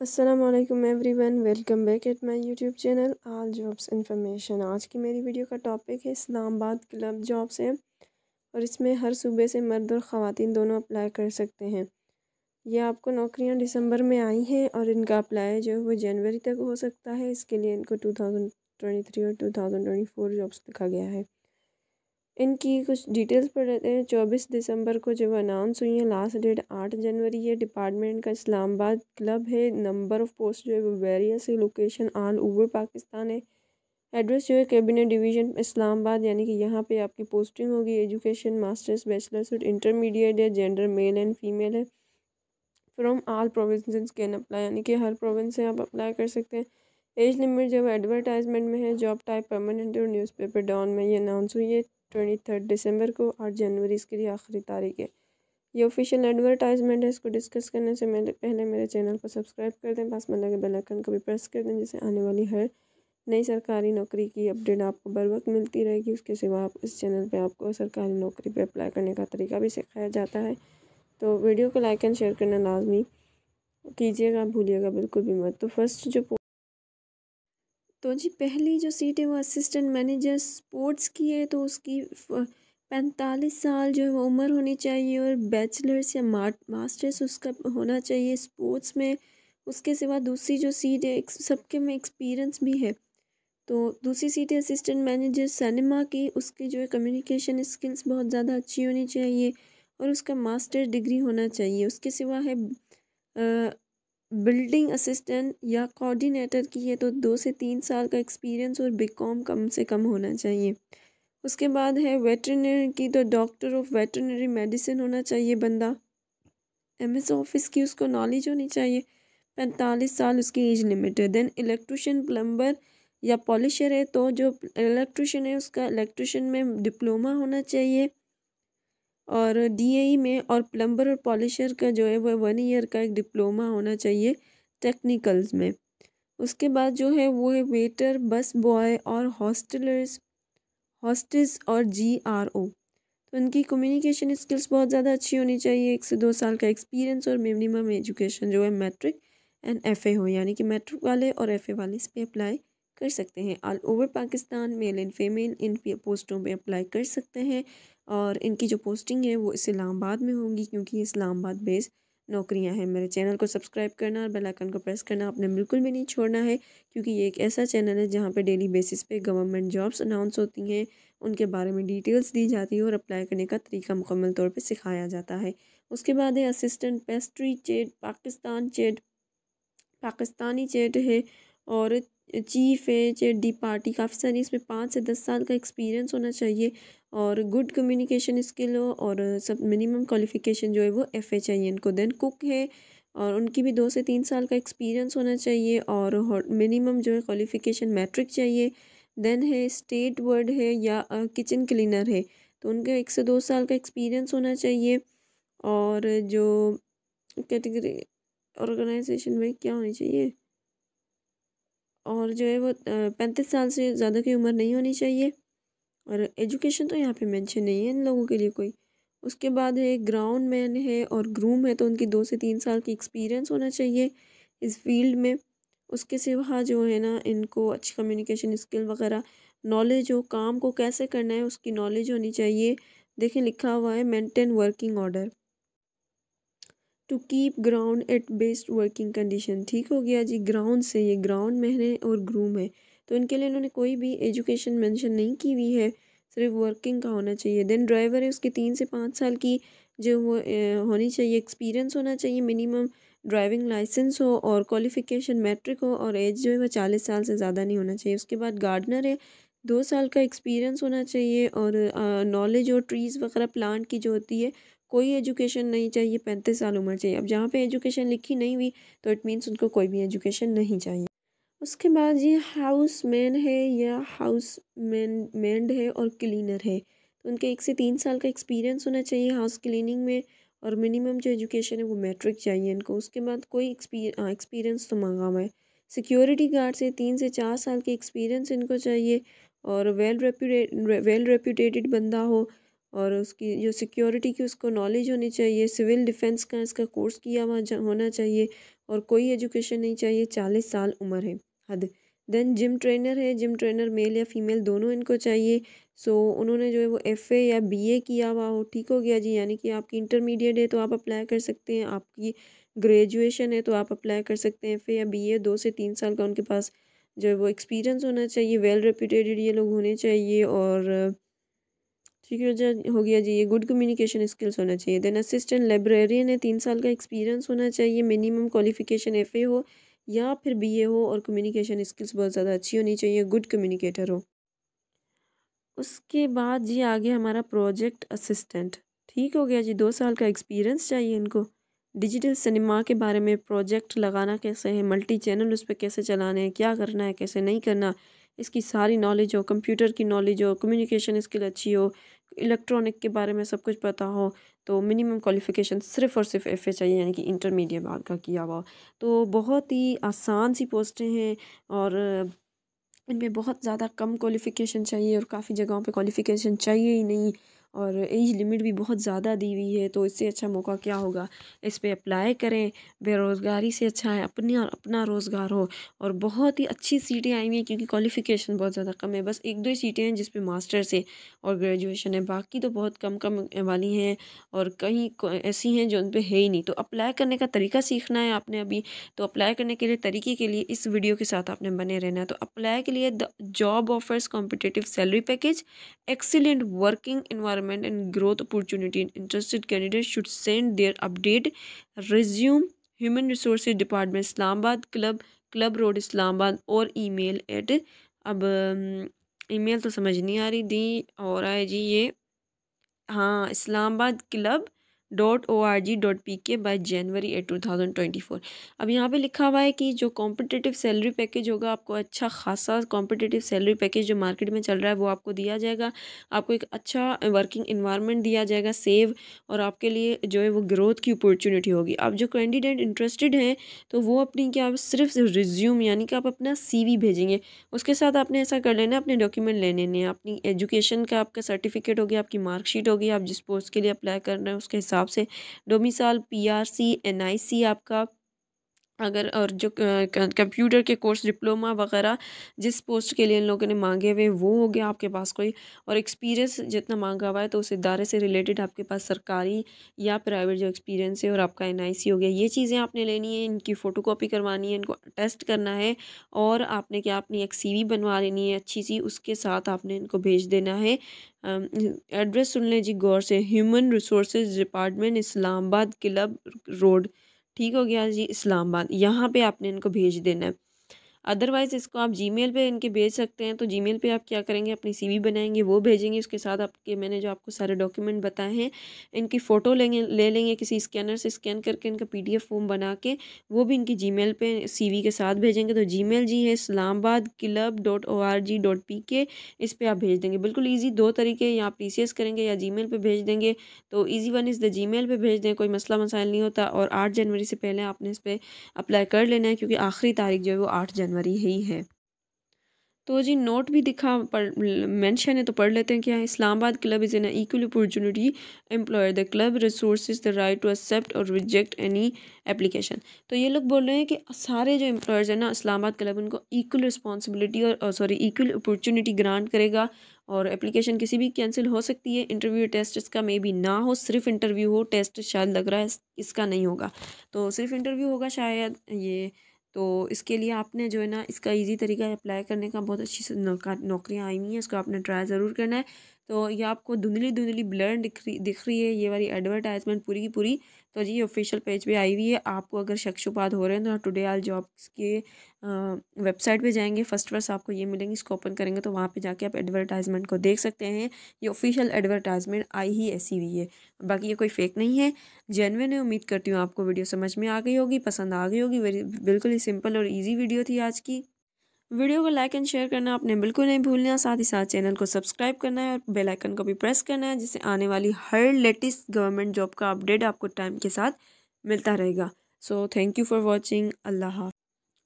अस्सलामुअलैकुम everyone, welcome back at my YouTube channel all jobs information. आज की मेरी वीडियो का टॉपिक है इस्लामाबाद क्लब जॉब्स है और इसमें हर सूबे से मर्द और ख़वातीन दोनों अप्लाई कर सकते हैं। ये आपको नौकरियां दिसंबर में आई हैं और इनका अप्लाई जो है वो जनवरी तक हो सकता है। इसके लिए इनको 2023 और 2024 जॉब्स लिखा गया है। इनकी कुछ डिटेल्स पढ़ लेते हैं। 24 दिसंबर को जब अनाउंस हुई है, लास्ट डेट 8 जनवरी है। डिपार्टमेंट का इस्लामाबाद क्लब है। नंबर ऑफ़ पोस्ट जो है वो वेरियस है। लोकेशन ऑल ओवर पाकिस्तान है। एड्रेस जो है कैबिनेट डिवीज़न इस्लामाबाद, यानी कि यहाँ पे आपकी पोस्टिंग होगी। एजुकेशन मास्टर्स, बैचलर्स और इंटरमीडिएट है। जेंडर मेल एंड फीमेल है। From all provinces can apply, यानी कि हर प्रोविंस से आप अप्लाई कर सकते हैं। एज लिमिट जो एडवर्टाइजमेंट में है। जॉब टाइप परमानेंट और न्यूज़पेपर डाउन में ये अनाउंस हुई है 23 दिसंबर को। 8 जनवरी इसके लिए आखिरी तारीख है। ये ऑफिशियल एडवर्टाइजमेंट है। इसको डिस्कस करने से पहले मेरे चैनल को सब्सक्राइब कर दें, पास में लगे बेल आइकन को भी प्रेस कर दें, जिससे आने वाली हर नई सरकारी नौकरी की अपडेट आपको बर वक्त मिलती रहेगी। उसके सिवा आप इस चैनल पे आपको सरकारी नौकरी पे अप्लाई करने का तरीका भी सिखाया जाता है। तो वीडियो को लाइक एंड शेयर करना लाजमी कीजिएगा, भूलिएगा बिल्कुल भी मत। तो फर्स्ट जी पहली जो सीट है वो असिस्टेंट मैनेजर स्पोर्ट्स की है। तो उसकी 45 साल जो है वो उम्र होनी चाहिए और बैचलर्स या मास्टर्स उसका होना चाहिए स्पोर्ट्स में। उसके सिवा दूसरी जो सीट है सबके में एक्सपीरियंस भी है। तो दूसरी सीट है असिस्टेंट मैनेजर सिनेमा की। उसकी जो है कम्युनिकेशन स्किल्स बहुत ज़्यादा अच्छी होनी चाहिए और उसका मास्टर डिग्री होना चाहिए। उसके सिवा है बिल्डिंग असिस्टेंट या कोऑर्डिनेटर की है। तो 2 से 3 साल का एक्सपीरियंस और बीकॉम कम से कम होना चाहिए। उसके बाद है वेटरनरी की। तो डॉक्टर ऑफ वेटरनरी मेडिसिन होना चाहिए बंदा। एमएस ऑफिस की उसको नॉलेज होनी चाहिए। 45 साल उसकी एज लिमिट है। देन इलेक्ट्रिशियन, प्लम्बर या पॉलिशर है। तो जो इलेक्ट्रिशियन है उसका इलेक्ट्रिशियन में डिप्लोमा होना चाहिए और डीएई में, और प्लम्बर और पॉलिशर का जो है वो 1 ईयर का एक डिप्लोमा होना चाहिए टेक्निकल्स में। उसके बाद जो है वो है वेटर, बस बॉय और हॉस्टेस और जीआरओ। तो उनकी कम्युनिकेशन स्किल्स बहुत ज़्यादा अच्छी होनी चाहिए। 1 से 2 साल का एक्सपीरियंस और मिनिमम एजुकेशन जो है मैट्रिक एंड एफ़ए हो, यानी कि मैट्रिक वाले और एफ़ए वाले इस पर अप्लाई कर सकते हैं। All over Pakistan male and female in पोस्टों पे अप्लाई कर सकते हैं। और इनकी जो पोस्टिंग है वो इस्लामाबाद में होगी, क्योंकि इस्लामाबाद बेस्ड नौकरियां हैं। मेरे चैनल को सब्सक्राइब करना और बेल आइकन को प्रेस करना आपने बिल्कुल भी नहीं छोड़ना है, क्योंकि ये एक ऐसा चैनल है जहाँ पे डेली बेसिस पे गवर्नमेंट जॉब्स अनाउंस होती हैं, उनके बारे में डिटेल्स दी जाती है और अप्लाई करने का तरीका मुकम्मल तौर पे सिखाया जाता है। उसके बाद है असिस्टेंट पेस्ट्री चेट पाकिस्तानी चेट है और चीफ़ है चेट डी पार्टी। काफ़ी सारी इसमें 5 से 10 साल का एक्सपीरियंस होना चाहिए और गुड कम्युनिकेशन स्किल हो और सब मिनिमम क्वालिफ़िकेशन जो है वो एफ़ए चाहिए इनको। देन कुक है और उनकी भी 2 से 3 साल का एक्सपीरियंस होना चाहिए और मिनिमम जो है क्वालिफ़िकेशन मैट्रिक चाहिए। देन है स्टेट वर्ड है या किचन क्लीनर है। तो उनका 1 से 2 साल का एक्सपीरियंस होना चाहिए और जो कैटेगरी ऑर्गेनाइजेशन में क्या होनी चाहिए, और जो है वो 35 साल से ज़्यादा की उम्र नहीं होनी चाहिए। और एजुकेशन तो यहाँ पे मेंशन नहीं है इन लोगों के लिए कोई। उसके बाद है ग्राउंड मैन है और ग्रूम है। तो उनकी 2 से 3 साल की एक्सपीरियंस होना चाहिए इस फील्ड में। उसके सिवा जो है ना, इनको अच्छी कम्युनिकेशन स्किल वगैरह नॉलेज हो, काम को कैसे करना है उसकी नॉलेज होनी चाहिए। देखें लिखा हुआ है maintain working order to keep ground at best working condition. ठीक हो गया जी। ग्राउंड से ये ग्राउंड मैन है और ग्रूम है, तो इनके लिए इन्होंने कोई भी एजुकेशन मेंशन नहीं की हुई है, सिर्फ वर्किंग का होना चाहिए। देन ड्राइवर है, उसकी 3 से 5 साल की जो वो होनी चाहिए, एक्सपीरियंस होना चाहिए मिनिमम, ड्राइविंग लाइसेंस हो और क्वालिफिकेशन मैट्रिक हो और एज जो है वो 40 साल से ज़्यादा नहीं होना चाहिए। उसके बाद गार्डनर है, 2 साल का एक्सपीरियंस होना चाहिए और नॉलेज और ट्रीज़ वगैरह प्लांट की जो होती है, कोई एजुकेशन नहीं चाहिए। 35 साल उम्र चाहिए। अब जहाँ पे एजुकेशन लिखी नहीं हुई तो इट मीन्स उनको कोई भी एजुकेशन नहीं चाहिए। उसके बाद ये हाउस मैन है या हाउस मैंड है और क्लीनर है। तो उनके 1 से 3 साल का एक्सपीरियंस होना चाहिए हाउस क्लीनिंग में और मिनिमम जो एजुकेशन है वो मैट्रिक चाहिए इनको। उसके बाद कोई एक्सपीरियंस तो मांगा हुआ है। सिक्योरिटी गार्ड से 3 से 4 साल के एक्सपीरियंस इनको चाहिए और वेल रेप्यूटेटेड बंदा हो और उसकी जो सिक्योरिटी की उसको नॉलेज होनी चाहिए। सिविल डिफेंस का इसका कोर्स किया हुआ होना चाहिए और कोई एजुकेशन नहीं चाहिए, 40 साल उम्र है हद। देन जिम ट्रेनर है, जिम ट्रेनर मेल या फीमेल दोनों इनको चाहिए। सो उन्होंने जो है वो FA या BA किया हुआ हो, ठीक हो गया जी। यानी कि आपकी इंटरमीडिएट है तो आप अप्लाई कर सकते हैं, आपकी ग्रेजुएशन है तो आप अप्लाई कर सकते हैं। FA या BA 2 से 3 साल का उनके पास जो है वो एक्सपीरियंस होना चाहिए, वेल रेप्यूटेड ये लोग होने चाहिए। और ठीक है हो गया जी, ये गुड कम्युनिकेशन स्किल्स होना चाहिए। देन असिस्टेंट लाइब्रेरियन है, 3 साल का एक्सपीरियंस होना चाहिए, मिनिमम क्वालिफिकेशन FA हो या फिर BA हो, और कम्युनिकेशन स्किल्स बहुत ज़्यादा अच्छी होनी चाहिए, गुड कम्युनिकेटर हो। उसके बाद जी आगे हमारा प्रोजेक्ट असिस्टेंट, ठीक हो गया जी। 2 साल का एक्सपीरियंस चाहिए इनको। डिजिटल सिनेमा के बारे में, प्रोजेक्ट लगाना कैसे है, मल्टी चैनल उस पर कैसे चलाने हैं, क्या करना है कैसे नहीं करना, इसकी सारी नॉलेज हो, कंप्यूटर की नॉलेज हो, कम्युनिकेशन स्किल अच्छी हो, इलेक्ट्रॉनिक के बारे में सब कुछ पता हो। तो मिनिमम क्वालिफ़िकेशन सिर्फ़ और सिर्फ FA चाहिए, यानी कि इंटरमीडिएट बाद का किया हुआ। तो बहुत ही आसान सी पोस्टें हैं और इनमें बहुत ज़्यादा कम क्वालिफ़िकेशन चाहिए और काफ़ी जगहों पे क्वालिफ़िकेशन चाहिए ही नहीं, और एज लिमिट भी बहुत ज़्यादा दी हुई है। तो इससे अच्छा मौका क्या होगा, इस पे अप्लाई करें। बेरोज़गारी से अच्छा है अपना रोज़गार हो। और बहुत ही अच्छी सीटें आई हुई हैं क्योंकि क्वालिफ़िकेशन बहुत ज़्यादा कम है, बस 1-2 ही सीटें हैं जिस पे मास्टर्स है और ग्रेजुएशन है, बाकी तो बहुत कम कम वाली हैं। और कहीं ऐसी हैं जो उन पे है ही नहीं। तो अप्लाई करने का तरीका सीखना है आपने अभी। तो अप्लाई करने के लिए तरीके के लिए इस वीडियो के साथ आपने बने रहना है। तो अप्लाई के लिए the job offers competitive salary package, excellent working environment and growth opportunity. Interested candidate should send their update resume human resources department Islamabad, club road Islamabad, और ईमेल एट। अब ईमेल तो समझ नहीं आ रही दी और है जी ये, हाँ, islamabadclub.org.pk बाय जनवरी 8 2024। अब यहाँ पे लिखा हुआ है कि जो कॉम्पिटिटिव सैलरी पैकेज होगा, आपको अच्छा खासा कॉम्पिटिटिव सैलरी पैकेज जो मार्केट में चल रहा है वो आपको दिया जाएगा। आपको एक अच्छा वर्किंग इन्वायरमेंट दिया जाएगा सेव, और आपके लिए जो है वो ग्रोथ की अपॉर्चुनिटी होगी। अब जो कैंडिडेट इंटरेस्टेड हैं तो वो अपनी क्या सिर्फ रिज्यूम, यानी कि आप अपना CV भेजेंगे। उसके साथ आपने ऐसा कर लेना, अपने डॉक्यूमेंट ले लेने हैं, अपनी एजुकेशन का आपका सर्टिफिकेट हो गया, आपकी मार्कशीट होगी, आप जिस पोस्ट के लिए अप्लाई कर रहे हैं उसके हिसाब से, डोमिसाइल, PRC, NIC आपका, अगर और जो कंप्यूटर के कोर्स डिप्लोमा वगैरह जिस पोस्ट के लिए इन लोगों ने मांगे हुए वो हो गया आपके पास कोई, और एक्सपीरियंस जितना मांगा हुआ है तो उस इदारे से रिलेटेड आपके पास सरकारी या प्राइवेट जो एक्सपीरियंस है, और आपका NIC हो गया। ये चीज़ें आपने लेनी है, इनकी फ़ोटोकॉपी करवानी है, इनको टेस्ट करना है, और आपने क्या अपनी एक CV बनवा लेनी है अच्छी सी, उसके साथ आपने इनको भेज देना है। एड्रेस सुन लें जी गौर से, human resources department Islamabad, club road, ठीक हो गया जी, इस्लामाबाद। यहाँ पे आपने इनको भेज देना है। अदरवाइज़ इसको आप जीमेल पे इनके भेज सकते हैं। तो जीमेल पे आप क्या करेंगे, अपनी CV बनाएंगे, वो भेजेंगे, उसके साथ आपके मैंने जो आपको सारे डॉक्यूमेंट बताए हैं इनकी फ़ोटो ले लेंगे किसी स्कैनर से, स्कैन करके इनका PDF फॉर्म बना के वो भी इनकी जीमेल पे CV के साथ भेजेंगे। तो जीमेल जी है islamabadclub.org.pk, इस पर आप भेज देंगे। बिल्कुल ईजी 2 तरीके, या आप TCS करेंगे या जीमेल पे भेज देंगे। तो easy one is the Gmail पे भेज दें, कोई मसला मसाइल नहीं होता। और 8 जनवरी से पहले आपने इस पर अप्लाई कर लेना है क्योंकि आखिरी तारीख जो है वो 8 जनवरी ही है। तो जी नोट भी दिखा मेंशन है तो पढ़ लेते हैं क्या है। Islamabad club is an equal opportunity employer, the club reserves the right to accept or reject any application. तो ये लोग बोल रहे हैं कि सारे जो एम्प्लॉयर्स हैं ना, इस्लामाबाद क्लब उनको इक्वल रिस्पॉन्सिबिलिटी और सॉरी इक्वल अपॉर्चुनिटी ग्रांट करेगा, और एप्लीकेशन किसी भी कैंसिल हो सकती है। इंटरव्यू टेस्ट इसका मे बी ना हो, सिर्फ इंटरव्यू हो, टेस्ट शायद लग रहा है इसका नहीं होगा, तो सिर्फ इंटरव्यू होगा शायद ये। तो इसके लिए आपने जो है ना, इसका इजी तरीका है अप्लाई करने का, बहुत अच्छी से नौकरियाँ आई हुई हैं, इसको आपने ट्राई ज़रूर करना है। तो ये आपको धुंधली धुंधली ब्लर दिख रही है ये वाली एडवर्टाइजमेंट पूरी की पूरी। तो जी ऑफिशियल पेज पे आई हुई है। आपको अगर शक शुबात हो रहे हैं तो टुडे ऑल जॉब्स के वेबसाइट पे जाएंगे, फर्स्ट आपको ये मिलेंगी, इसको ओपन करेंगे तो वहाँ पे जाके आप एडवर्टाइजमेंट को देख सकते हैं। ये ऑफिशियल एडवर्टाइजमेंट आई ही ऐसी हुई है, बाकी ये कोई फेक नहीं है, जेन्युइन है। उम्मीद करती हूँ आपको वीडियो समझ में आ गई होगी, पसंद आ गई होगी। बिल्कुल ही सिंपल और ईजी वीडियो थी आज की। वीडियो को लाइक एंड शेयर करना आपने बिल्कुल नहीं भूलना, साथ ही साथ चैनल को सब्सक्राइब करना है और बेल आइकन को भी प्रेस करना है, जिससे आने वाली हर लेटेस्ट गवर्नमेंट जॉब का अपडेट आपको टाइम के साथ मिलता रहेगा। So thank you for watching. अल्लाह हाफ़िज़।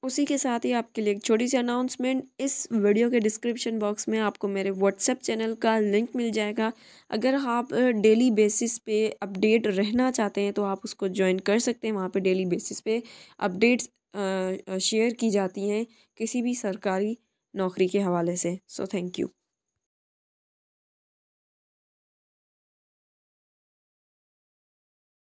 उसी के साथ ही आपके लिए एक छोटी सी अनाउंसमेंट, इस वीडियो के डिस्क्रिप्शन बॉक्स में आपको मेरे व्हाट्सएप चैनल का लिंक मिल जाएगा। अगर आप डेली बेसिस पे अपडेट रहना चाहते हैं तो आप उसको ज्वाइन कर सकते हैं। वहाँ पे डेली बेसिस पे अपडेट्स शेयर की जाती हैं किसी भी सरकारी नौकरी के हवाले से। सो थैंक यू।